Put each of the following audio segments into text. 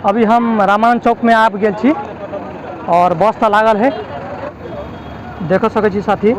अभी हम रामानंद चौक में आबि गेल छी और बस तो लागल है। देखो सके छी साथी,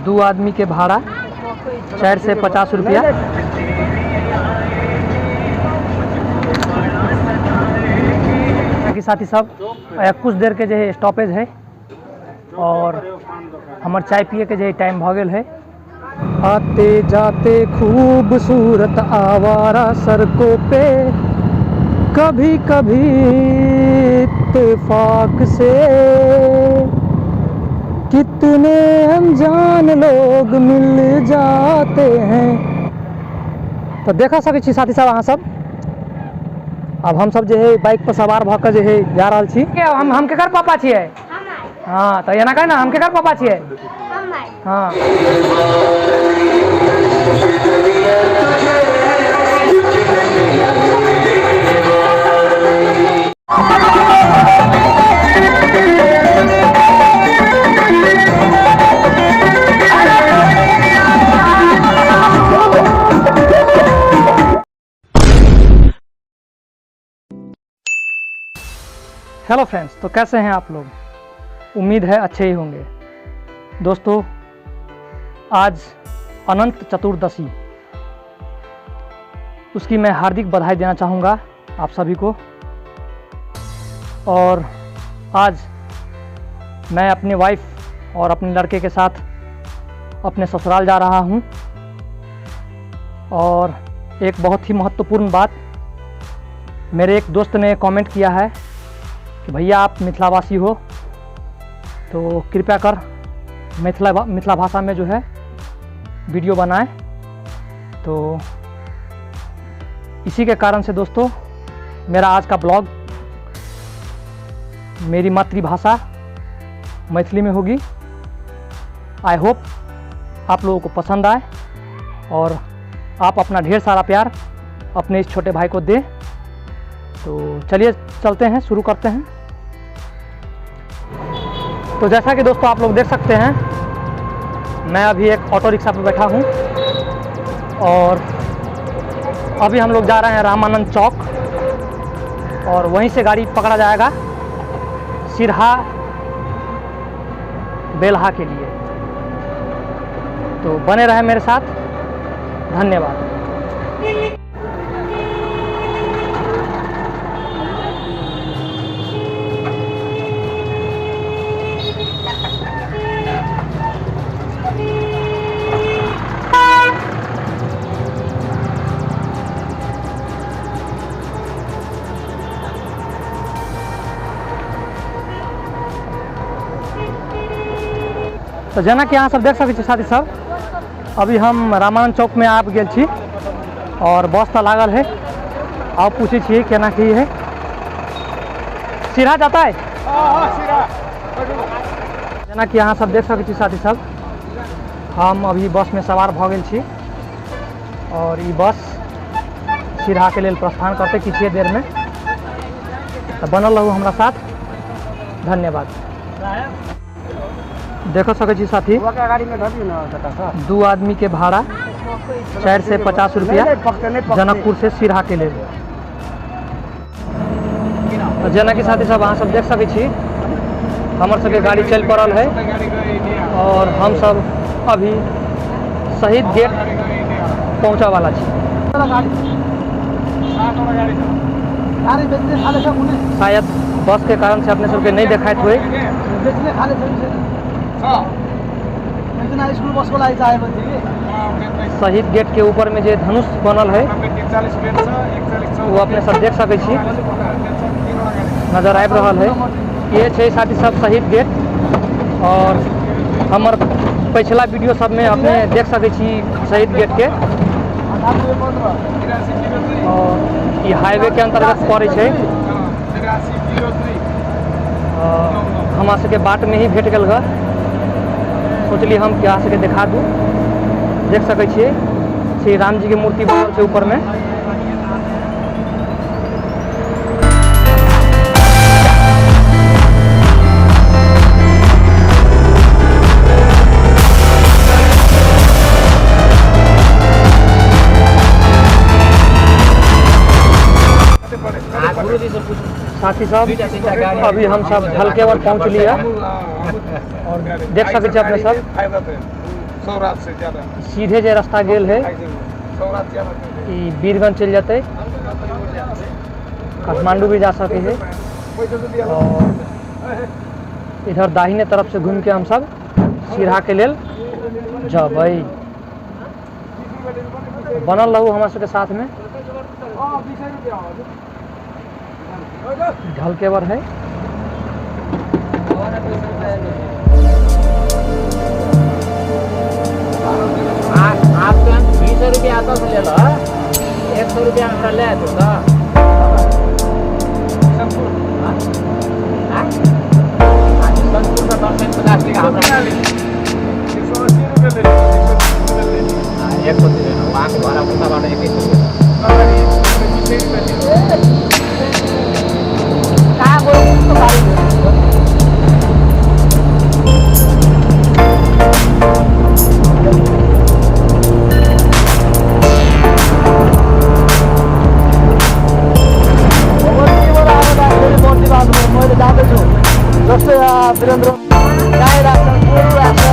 दो आदमी के भाड़ा 4 से 50 रुपया। साथी सब कुछ देर के जो है स्टॉपेज है और हमार चाय पिए के जो टाइम भ गेल है। आते जाते खूबसूरत आवारा सड़कों पे कभी कभी इत्तेफाक से कितने अनजान लोग मिल जाते हैं। तो देखा सके छी साथी सब, अहाँ सब अब हम सब जो है बाइक पर सवार भऽ के जो है जा रहा छी। हम केकर पापा छियै? हाँ तो एना कहे ना, हम केकर पापा छियै? हाँ हेलो फ्रेंड्स, तो कैसे हैं आप लोग? उम्मीद है अच्छे ही होंगे। दोस्तों, आज अनंत चतुर्दशी, उसकी मैं हार्दिक बधाई देना चाहूँगा आप सभी को। और आज मैं अपनी वाइफ और अपने लड़के के साथ अपने ससुराल जा रहा हूँ। और एक बहुत ही महत्वपूर्ण बात, मेरे एक दोस्त ने कमेंट किया है कि भैया आप मिथिलावासी हो तो कृपया कर मिथिला भाषा में जो है वीडियो बनाएं। तो इसी के कारण से दोस्तों मेरा आज का ब्लॉग मेरी मातृभाषा मैथिली में होगी। आई होप आप लोगों को पसंद आए और आप अपना ढेर सारा प्यार अपने इस छोटे भाई को दें। तो चलिए चलते हैं, शुरू करते हैं। तो जैसा कि दोस्तों आप लोग देख सकते हैं, मैं अभी एक ऑटो रिक्शा पर बैठा हूं और अभी हम लोग जा रहे हैं रामानंद चौक और वहीं से गाड़ी पकड़ा जाएगा सिरहा बेल्हा के लिए। तो बने रहे मेरे साथ, धन्यवाद। तो जेना कि अहाँ सब देख सकै छी साथी सब, अभी हम रामानंद चौक में आबि गेल छी और बस तो लागल है। आप पूछे छी केना की है? सिरहा जाता है? जेना कि अहाँ सब देख सकै छी साथी सब, हम अभी बस में सवार भ गेल छी और ये बस सिरहा के लिए प्रस्थान करते किछुए देर में। तो बनल रहू हमरा साथ, धन्यवाद। देखो सके छी साथी, दो आदमी के भाड़ा 4 से 50 रुपया जनकपुर से सिरहा के लिए। जेना कि साथी सब अहाँ सब देख सके छी, हमर सबके गाड़ी चल पड़ल है और हम सब अभी शहीद गेट पहुँचा वाला छी। शायद बस के कारण से अपने सबके नहीं देखाइत हुए। शहीद गेट के ऊपर में जो धनुष बनल है वो अपने सब देख सके छी, नजर आबि रहल है। ये छै साथी सब शहीद गेट और हमर पिछला वीडियो सब में अपने देख सके छी शहीद गेट के। और ये हाईवे के अंतर्गत पड़े छै। हमरा सबके बाट में ही भेट गेल ग, सोचलिए हम क्या सके दिखा दूँ। देख सके छिए श्री राम जी की मूर्ति बनल छै ऊपर में। साथी साहब अभी हम सब ढलकेवर पहुँच लिए और देख सके छी अपने सब सीधे जे रास्ता गेल है ई बीरगंज चल जाते, काठमांडू भी जा सके है। और इधर दाहिने तरफ से घूम के हम सब सीधा के लेल जबै। बनल रहू हमारे सबके साथ में। ढलकेवर है। आप 20 रुपया आता से ले लो, 100 रुपया हमरा ले दो तो संतपुर का 50 लिखा हमरा 180 रुपया ले लो। 100 ले लो, बाकी वाला पूरा वाला 1 का बोल तो गाड़ी जस्तै वीरेन्द्र गाइरहेको छ, बोलिरहेको छ।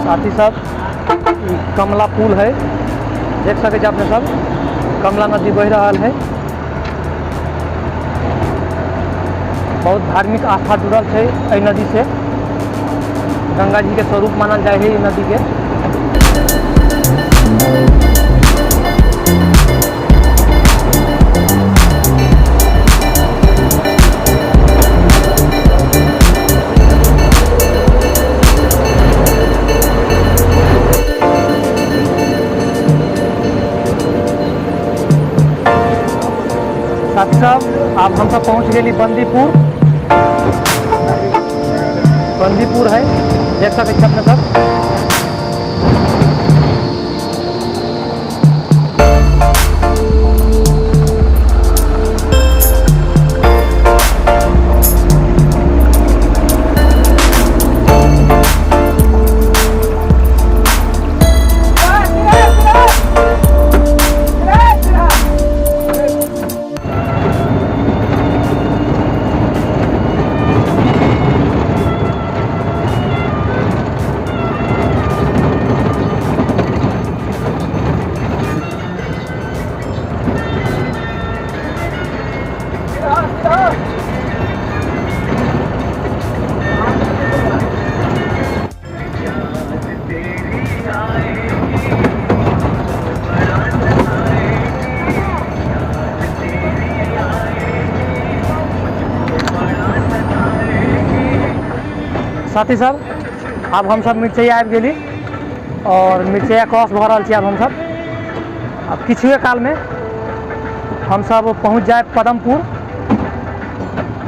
साथी साहब कमला पुल है, देख सके छी अपने सब। कमला नदी बह रहा है। बहुत धार्मिक आस्था जुड़ल है एहि नदी से। गंगा जी के स्वरूप मानल जाए है ई नदी के। साथी साहब अब हम सब पहुँच गए बंदीपुर। बंदीपुर है, देख सके छी अपने सब। साथी साहब अब हम सब मिर्चैया आबि गेली और मिर्चैया क्रॉस भऽ रहल छी। अब हम सब अब किछुए काल में हम सब पहुँच जाए पदमपुर,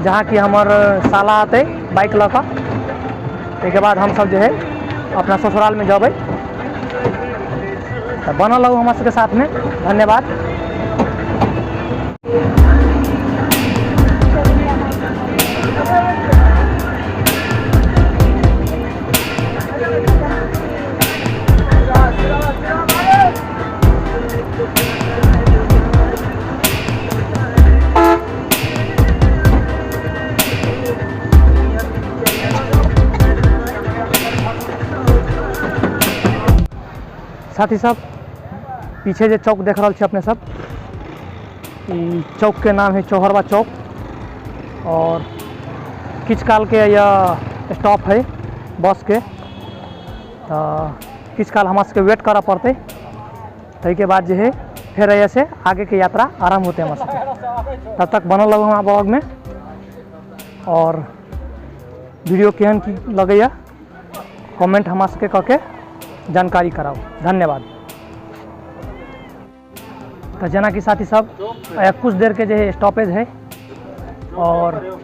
जहाँ कि हमर साला आते बाइक लऽ कऽ। ताहिके बाद हम सब जो है अपना ससुराल में जबै। तो बनल रहू हमरा सबके साथ में। धन्यवाद। साथी साहब पीछे जो चौक देख रहा छे अपने सब, ई चौक के नाम है चौहरवा चौक। और किछ काल के यह स्टॉप है बस के, तो किस काल हमरा सबके वेट करऽ पड़ते। ताहिके बाद जो है फिर ऐसे आगे के यात्रा आरम्भ होते हमरा सबके। तब तक बनल रहू हमरा ब्लॉग में, और वीडियो केहन की लगैया कमेंट हमरा सबके कऽ के जानकारी कराओ। धन्यवाद। तो जना कि साथी सब कुछ देर के जो है स्टॉपेज है, और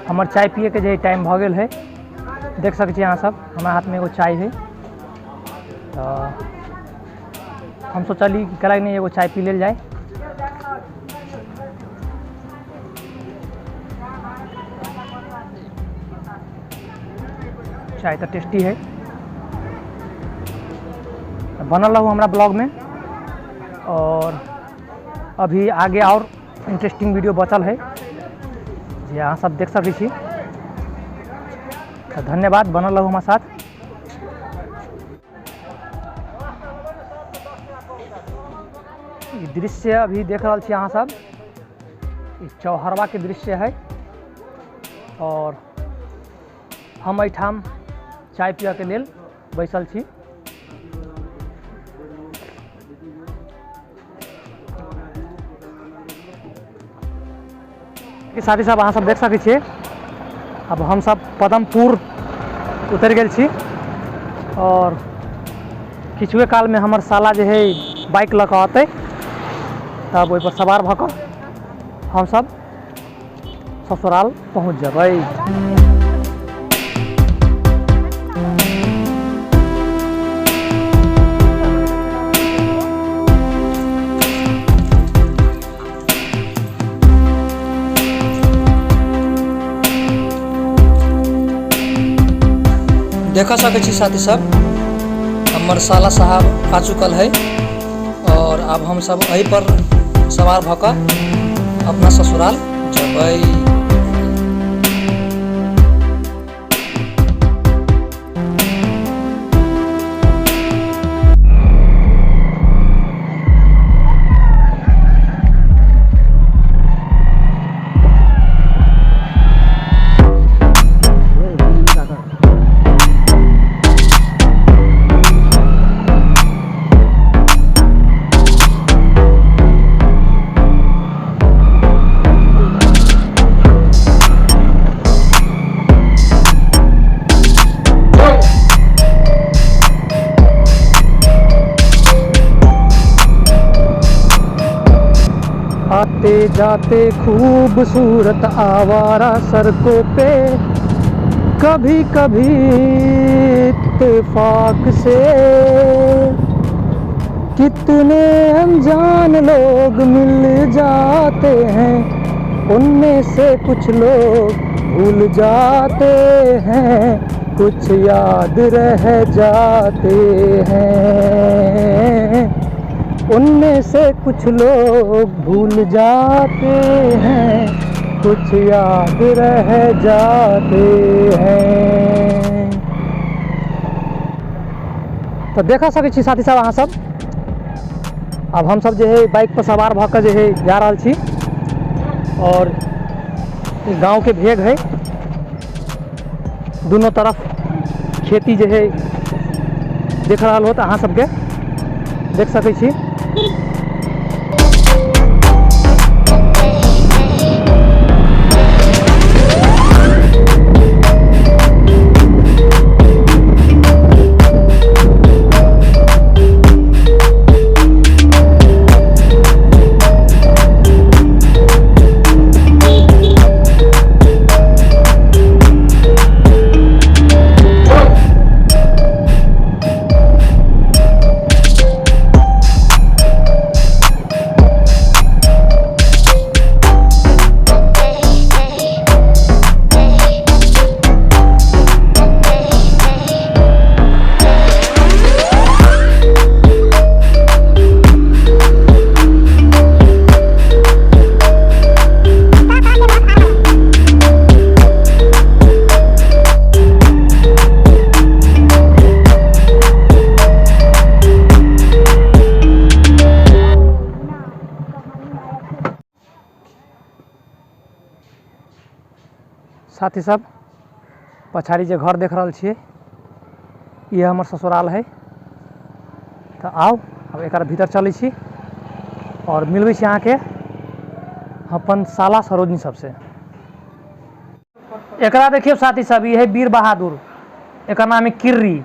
हमार चाय पिए के जो है टाइम भ गेल है। देख सकते छी अहाँ सब, हमारे हाथ में एगो चाय है, तो हम सोचली कि कल नहीं एगो चाय पी लेल जाए। चाय तो टेस्टी है। बनल रहू हमारा ब्लॉग में, और अभी आगे और इंटरेस्टिंग वीडियो बचल है जे अहाँ सब देख सकै छी। तो धन्यवाद, बनल रहू हमारे साथ। ये दृश्य अभी देख रहा छी अहाँ सब, चौहरवा के दृश्य है, और हम एठाम चाय पिया के लेल बैसल छी। के साथी साहब अहाँ सब देख सकै छियै, अब हम सब पदमपुर उतर गेल छी, और किछुए काल में हमर साला जो है बाइक लऽ कऽ अतै, तब ओहि पर सवार भऽ कऽ हम सब ससुराल पहुँच जेबै। देख सकै छी साथी सब, हमर साला साहब आ चुकल है, और अब हम सब एहि पर सवार भऽ कऽ अपना ससुराल जेबै। आते जाते खूबसूरत आवारा सड़कों पे, कभी कभी इत्तेफाक से कितने अनजान लोग मिल जाते हैं, उनमें से कुछ लोग भूल जाते हैं, कुछ याद रह जाते हैं, उनमें से कुछ लोग भूल जाते हैं, कुछ याद रह जाते हैं। तो देखा सकै छी साथी सब अहाँ सब, अब हम सब जो है बाइक पर सवार भऽ कऽ जो है जा रहल छी, और गांव के भेग है, दोनों तरफ खेती जो है देख रहा हो, तो अहाँ सबके देख सकै छी। साथी सब पछाड़ी जे घर देख रहल छियै ये हमर ससुराल है। तो आओ अब एक भीतर चलै छी और मिलबै छी अहाँके अपन साला सरोजनी सबसे। एकरा देखियो साथी सब, ये है वीर बहादुर, एक नाम है किर्री,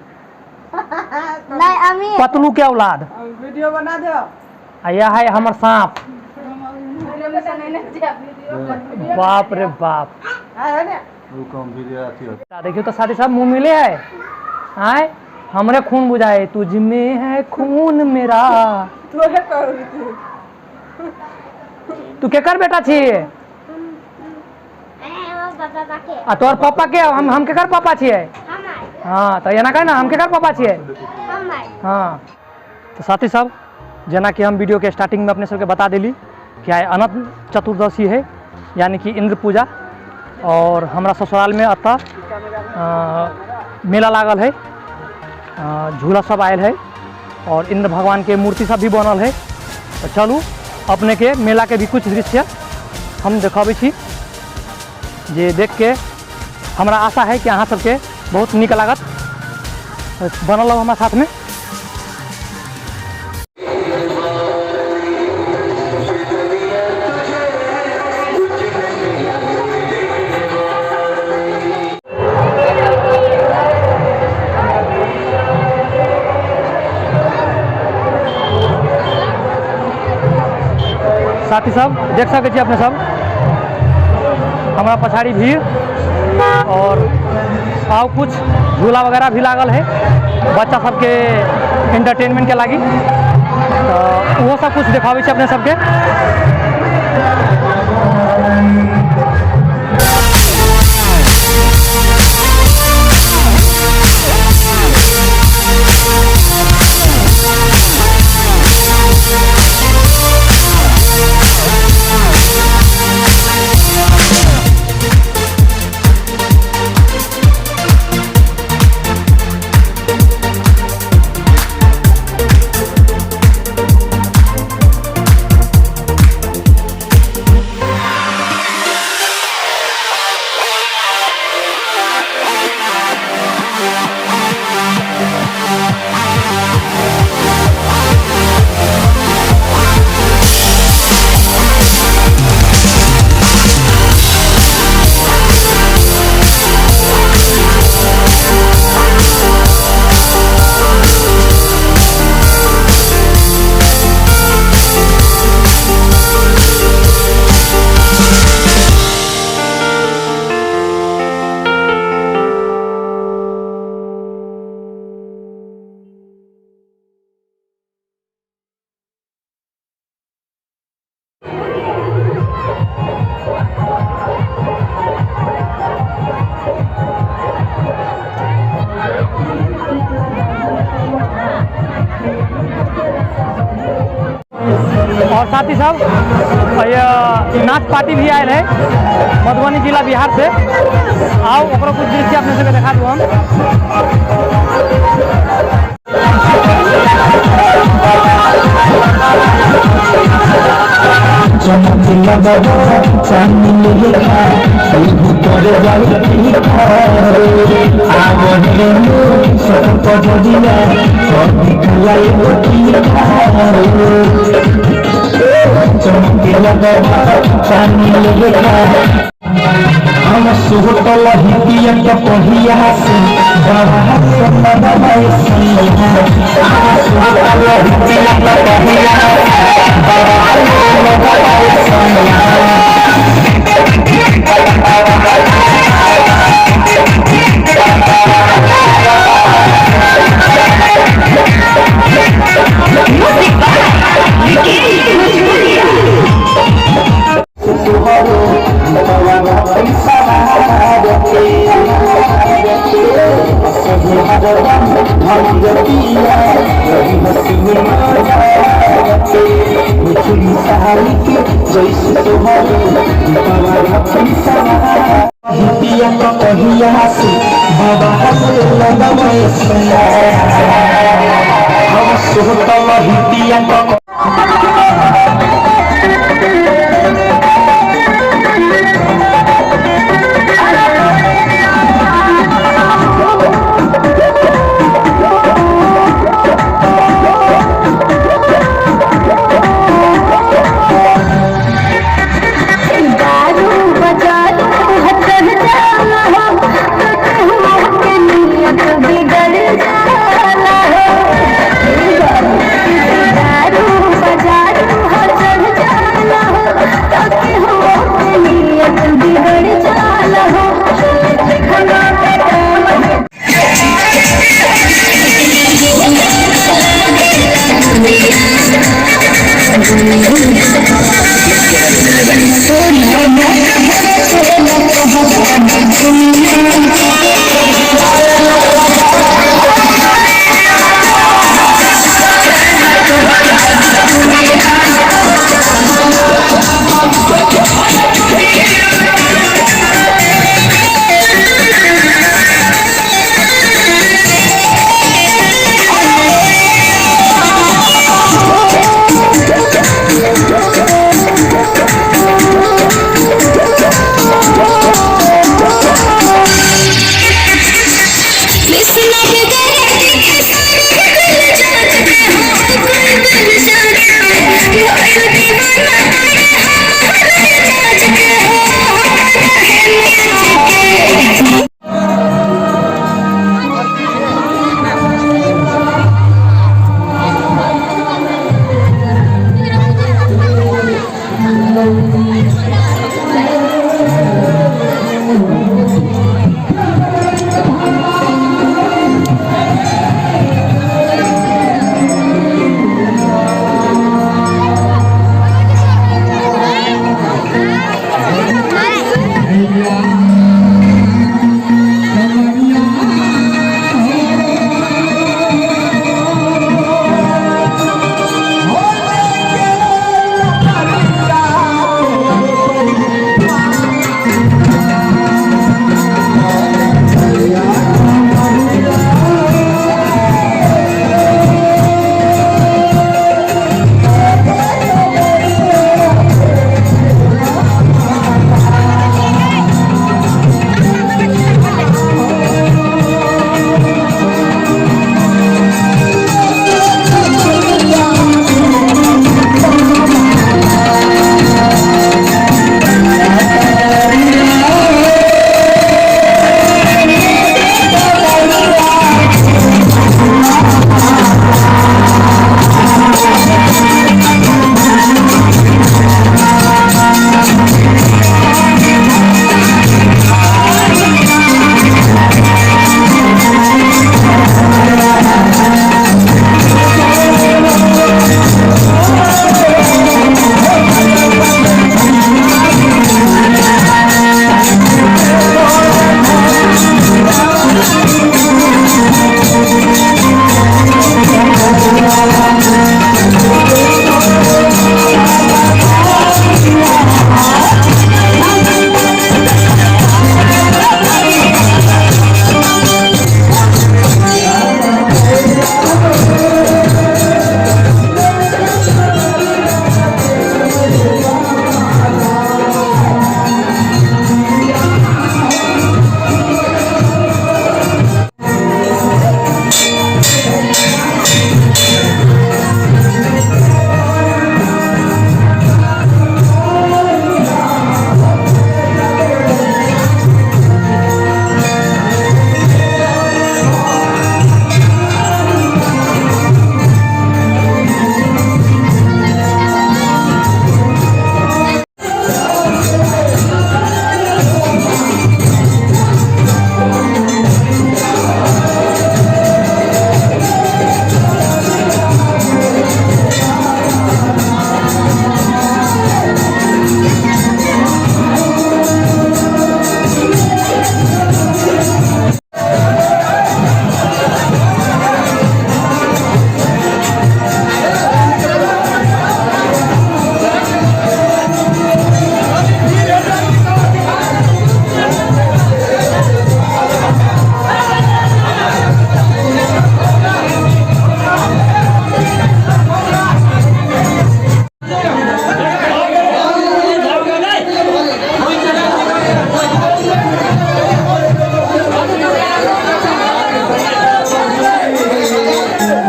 पतलू के औलाद। वीडियो बना दो। यह है हमर सांप। बाप रे बाप, देखियो तो साथी सब मुंह मिले है। आए हमरे खून बुझाए, तुझ में है खून मेरा। तू केकर बेटा छी? आ तोर पापा के? हम केकर पापा छिए? हाँ तो एना कहे ना, हम केकर पापा छिए? हाँ तो साथी सब, जना कि हम वीडियो के स्टार्टिंग में अपने सबके बता दिली कि आइ अनंत चतुर्दशी है, यानी कि इंद्र पूजा। और हमरा ससुराल में अतः मेला लागल है, झूला सब आयल है और इंद्र भगवान के मूर्ति सब भी बनल है। तो चलू अपने के मेला के भी कुछ दृश्य हम देखाबै छी, जे देख के हमरा आशा है कि अहाँ सबके बहुत नीक लागत। बनल रहो हमारा साथ में। साथी सब देख सके छी अपने सब, हमारा पछाड़ी भीड़ और आओ कुछ झूला वगैरह भी लागल है बच्चा सबके एंटरटेनमेंट के लागी। तो वो सब कुछ दिखावे छी अपने सबके। और साथ ही साथ नाच पार्टी भी आयल है मधुबनी जिला बिहार से। आओ ओकरो कुछ दृश्य अपने सबके देखा दूँ हम सुहतल हितिया के पहिया से बाबा से मदबाई सैया। हम सुहतल हितिया के पहिया से बाबा से मदबाई सैया।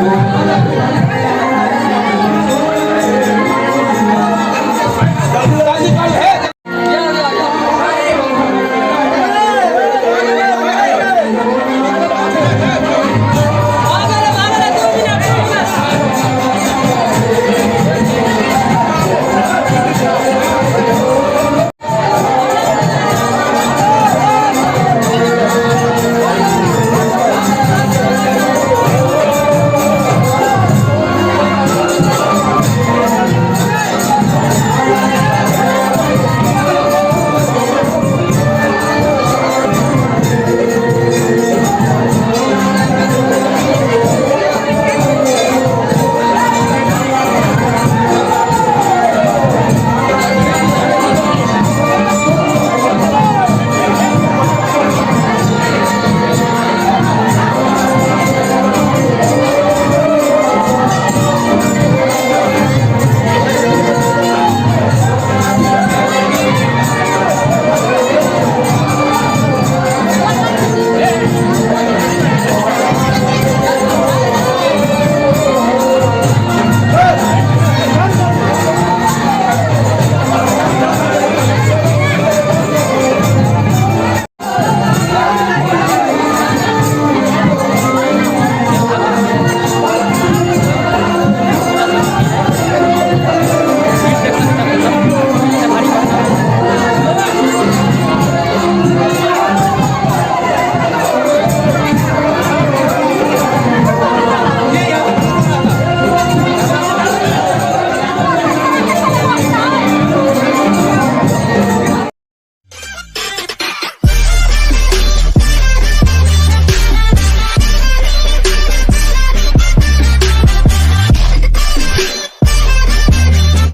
Thank